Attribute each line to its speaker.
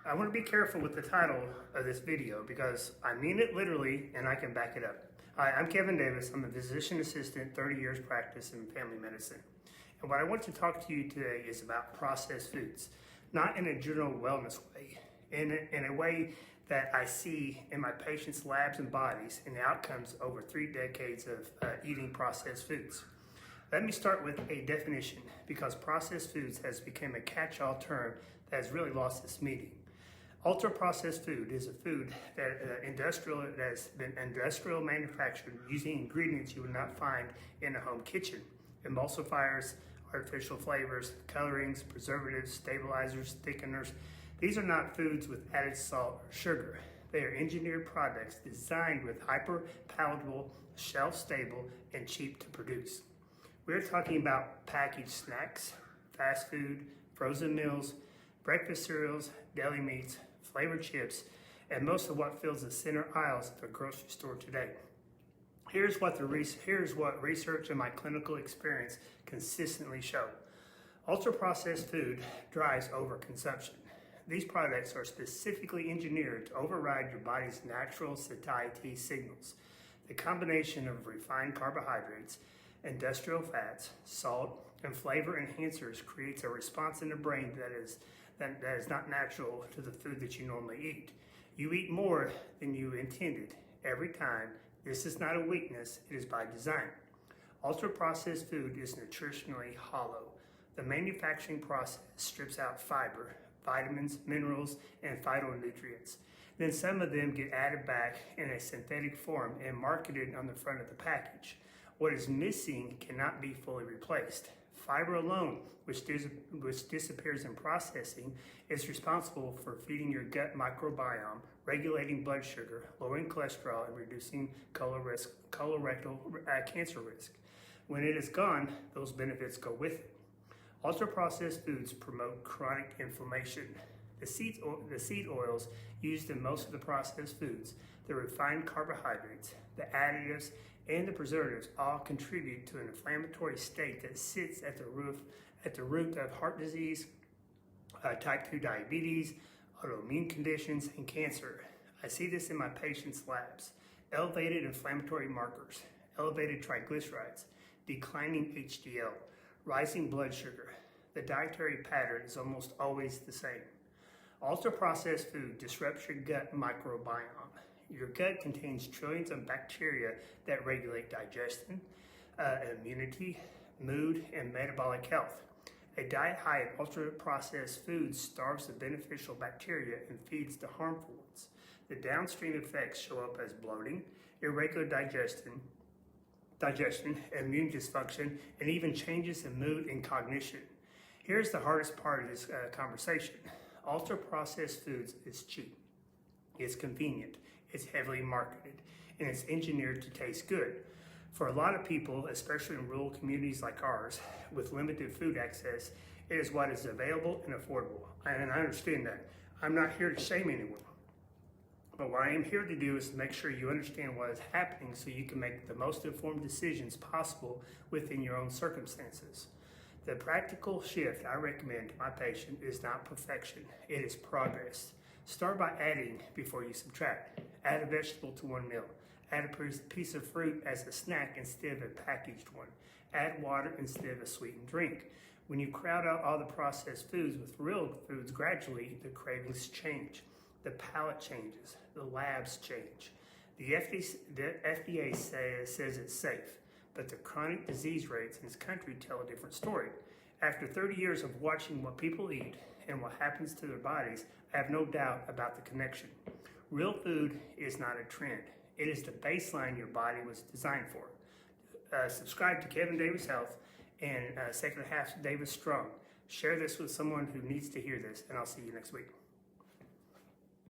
Speaker 1: I want to be careful with the title of this video because I mean it literally and I can back it up. Hi, I'm Kevin Davis. I'm a physician assistant, 30 years practice in family medicine. And what I want to talk to you today is about processed foods, not in a general wellness way, in a way that I see in my patients' labs and bodies and the outcomes over 3 decades of eating processed foods. Let me start with a definition because processed foods has become a catch-all term that has really lost its meaning. Ultra-processed food is a food that has been industrial manufactured using ingredients you would not find in a home kitchen. Emulsifiers, artificial flavors, colorings, preservatives, stabilizers, thickeners. These are not foods with added salt or sugar. They are engineered products designed with hyper-palatable, shelf-stable, and cheap to produce. We're talking about packaged snacks, fast food, frozen meals, breakfast cereals, deli meats, flavored chips, and most of what fills the center aisles of a grocery store today. Here's what research and my clinical experience consistently show. Ultra-processed food drives overconsumption. These products are specifically engineered to override your body's natural satiety signals. The combination of refined carbohydrates, industrial fats, salt, and flavor enhancers creates a response in the brain that is not natural to the food that you normally eat. You eat more than you intended every time. This is not a weakness, it is by design. Ultra-processed food is nutritionally hollow. The manufacturing process strips out fiber, vitamins, minerals, and phytonutrients. Then some of them get added back in a synthetic form and marketed on the front of the package. What is missing cannot be fully replaced. Fiber alone, which disappears in processing, is responsible for feeding your gut microbiome, regulating blood sugar, lowering cholesterol, and reducing colorectal cancer risk. When it is gone, those benefits go with it. Ultra-processed foods promote chronic inflammation. The seed oils used in most of the processed foods, the refined carbohydrates, the additives, and the preservatives all contribute to an inflammatory state that sits at the root of heart disease, type 2 diabetes, autoimmune conditions, and cancer. I see this in my patients' labs. Elevated inflammatory markers, elevated triglycerides, declining HDL, rising blood sugar. The dietary pattern is almost always the same. Ultra-processed food disrupts your gut microbiome. Your gut contains trillions of bacteria that regulate digestion, immunity, mood, and metabolic health. A diet high in ultra-processed foods starves the beneficial bacteria and feeds the harmful ones. The downstream effects show up as bloating, irregular digestion, immune dysfunction, and even changes in mood and cognition. Here's the hardest part of this conversation. Ultra-processed foods is cheap, it's convenient, it's heavily marketed, and it's engineered to taste good. For a lot of people, especially in rural communities like ours, with limited food access, it is what is available and affordable. And I understand that. I'm not here to shame anyone. But what I am here to do is to make sure you understand what is happening so you can make the most informed decisions possible within your own circumstances. The practical shift I recommend to my patient is not perfection, it is progress. Start by adding before you subtract. Add a vegetable to one meal. Add a piece of fruit as a snack instead of a packaged one. Add water instead of a sweetened drink. When you crowd out all the processed foods with real foods, gradually the cravings change. The palate changes. The labs change. The FDA says it's safe, but the chronic disease rates in this country tell a different story. After 30 years of watching what people eat and what happens to their bodies, I have no doubt about the connection. Real food is not a trend. It is the baseline your body was designed for. Subscribe to Kevin Davis Health and Second Half Davis Strong. Share this with someone who needs to hear this, and I'll see you next week.